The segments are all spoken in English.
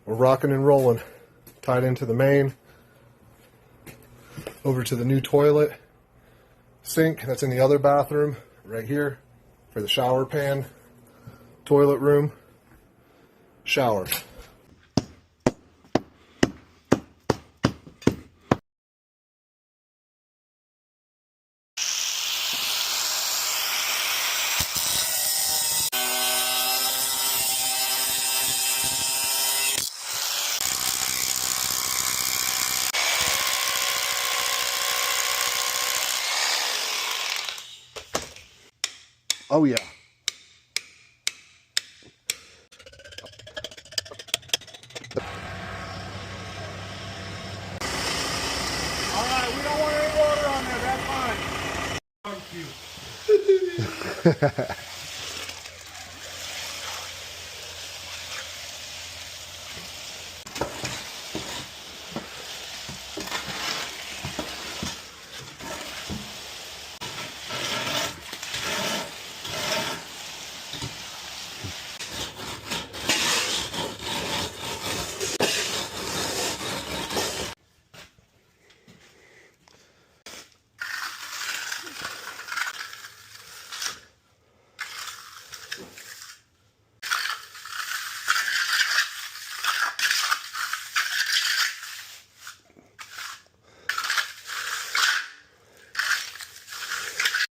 We're rocking and rolling. Tied into the main. Over to the new toilet. Sink that's in the other bathroom right here for the shower pan. Toilet room. Shower. Oh yeah. Alright, we don't want any water on there, that's fine. Barbecue.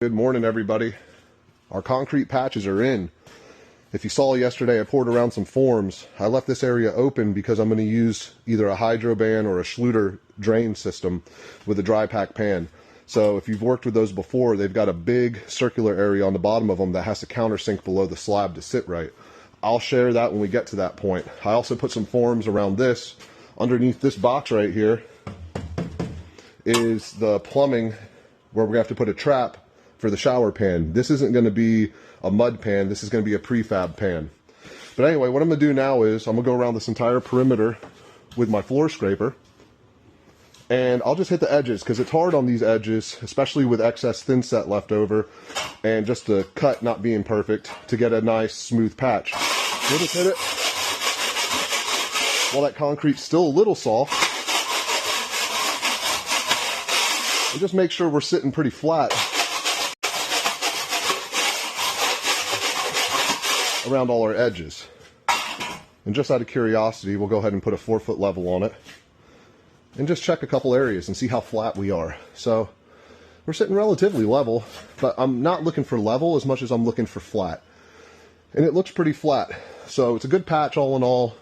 Good morning, everybody. Our concrete patches are in. If you saw yesterday, I poured around some forms. I left this area open because I'm going to use either a HydroBan or a Schluter drain system with a dry pack pan. So if you've worked with those before, they've got a big circular area on the bottom of them that has to countersink below the slab to sit right. I'll share that when we get to that point. I also put some forms around this. Underneath this box right here is the plumbing where we're going to have to put a trap for the shower pan. This isn't going to be a mud pan, this is going to be a prefab pan. But anyway, what I'm going to do now is I'm going to go around this entire perimeter with my floor scraper, and I'll just hit the edges because it's hard on these edges, especially with excess thin set left over and just the cut not being perfect, to get a nice smooth patch. We'll just hit it while that concrete's still a little soft, and just make sure we're sitting pretty flat around all our edges. And just out of curiosity, we'll go ahead and put a 4-foot level on it and just check a couple areas and see how flat we are. So we're sitting relatively level, but I'm not looking for level as much as I'm looking for flat. And it looks pretty flat. So it's a good patch all in all.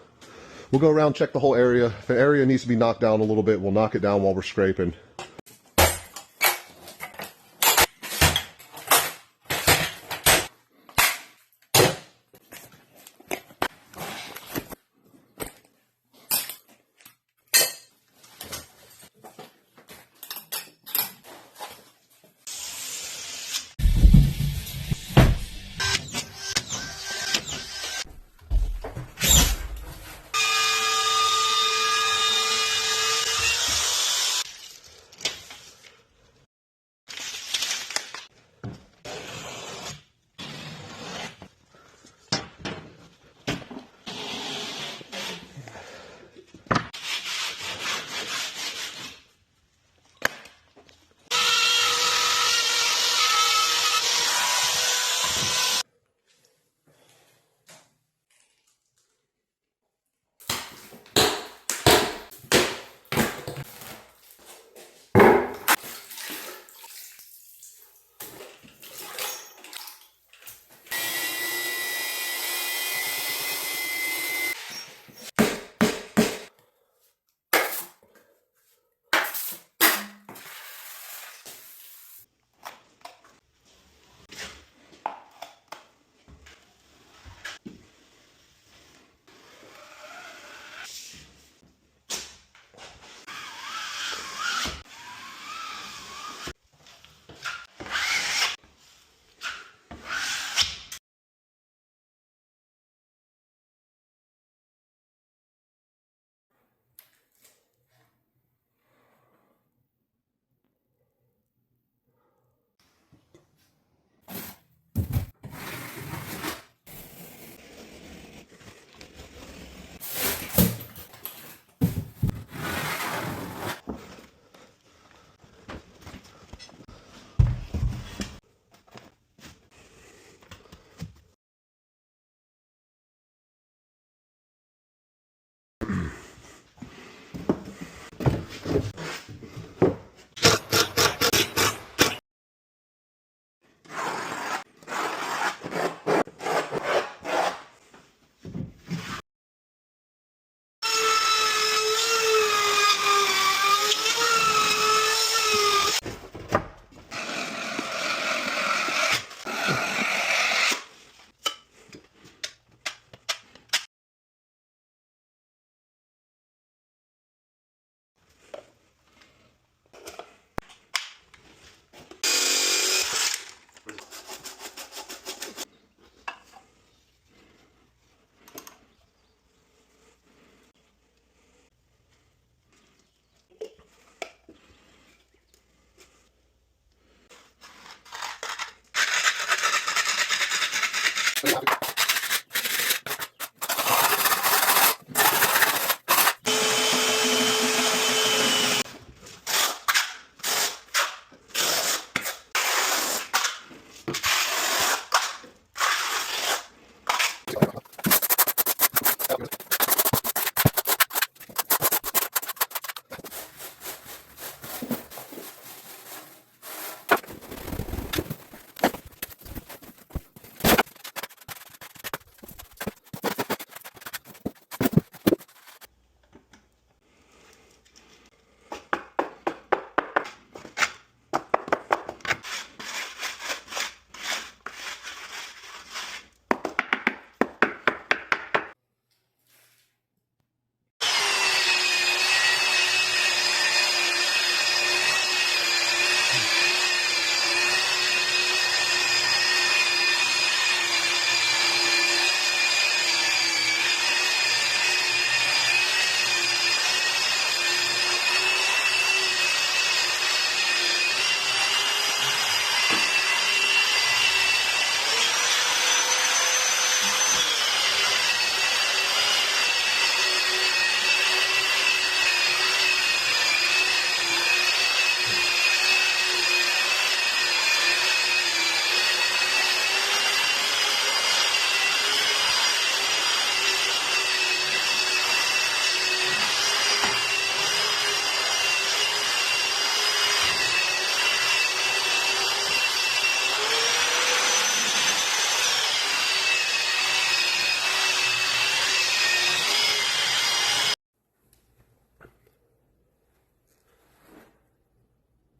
We'll go around, check the whole area. If an area needs to be knocked down a little bit, we'll knock it down while we're scraping.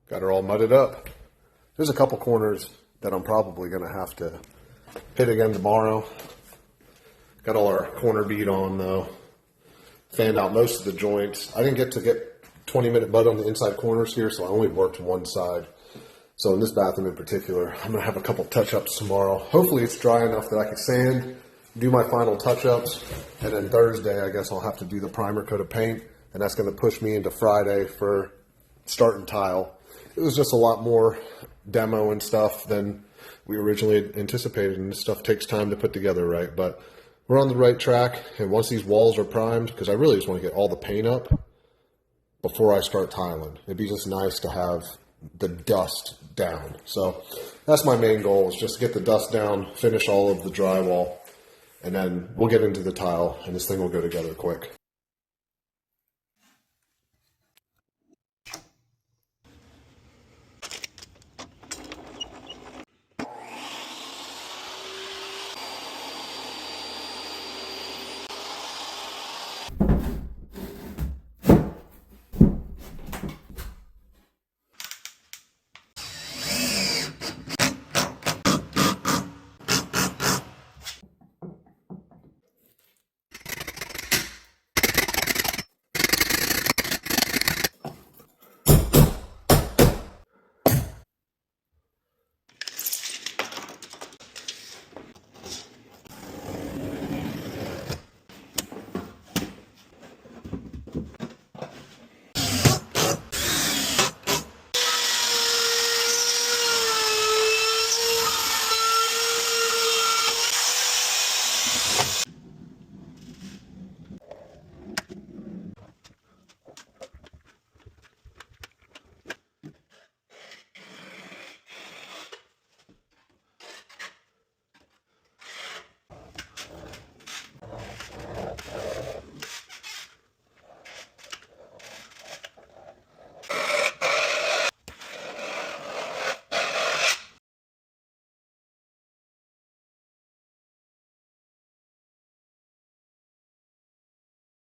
Got her all mudded up. There's a couple corners that I'm probably going to have to hit again tomorrow. Got all our corner bead on though. Fanned out most of the joints. I didn't get 20-minute mud on the inside corners here, so I only worked one side. So in this bathroom in particular, I'm going to have a couple touch-ups tomorrow. Hopefully it's dry enough that I can sand, do my final touch-ups, and then Thursday I guess I'll have to do the primer coat of paint, and that's going to push me into Friday for starting tile. It was just a lot more demo and stuff than we originally anticipated, and this stuff takes time to put together, right? But we're on the right track, and once these walls are primed, because I really just want to get all the paint up before I start tiling. It'd be just nice to have the dust down. So that's my main goal, is just to get the dust down, finish all of the drywall, and then we'll get into the tile, and this thing will go together quick.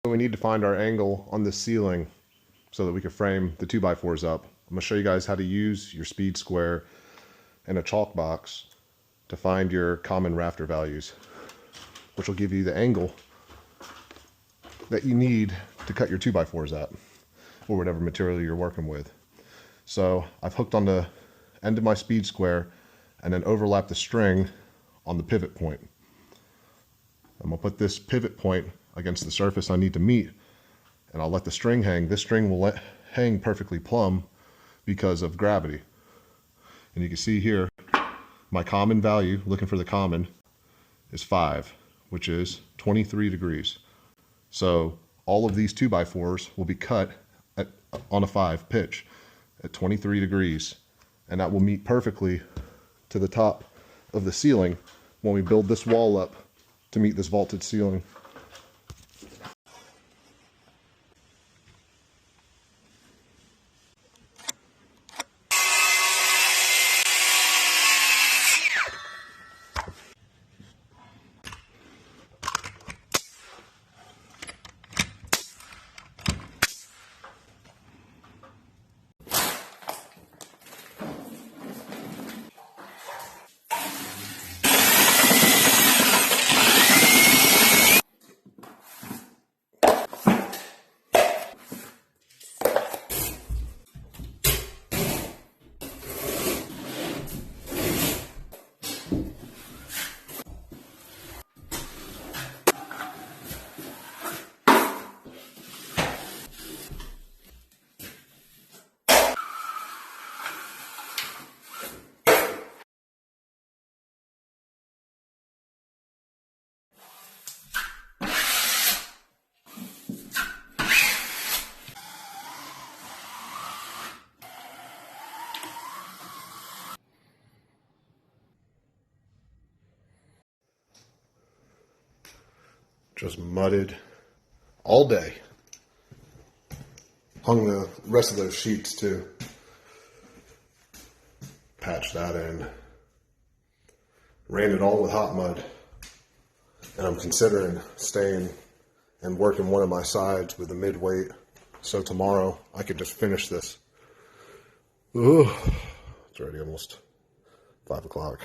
We need to find our angle on this ceiling so that we can frame the 2x4s up. I'm going to show you guys how to use your speed square and a chalk box to find your common rafter values, which will give you the angle that you need to cut your 2x4s at, or whatever material you're working with. So I've hooked on the end of my speed square and then overlap the string on the pivot point. I'm going to put this pivot point against the surface I need to meet, and I'll let the string hang. This string will hang perfectly plumb because of gravity. And you can see here my common value, looking for the common, is 5, which is 23 degrees. So all of these 2x4s will be cut on a 5 pitch at 23 degrees, and that will meet perfectly to the top of the ceiling when we build this wall up to meet this vaulted ceiling. Just mudded all day. Hung the rest of those sheets too. Patched that in. Ran it all with hot mud. And I'm considering staying and working one of my sides with a mid-weight. So tomorrow I could just finish this. Ooh, it's already almost 5 o'clock.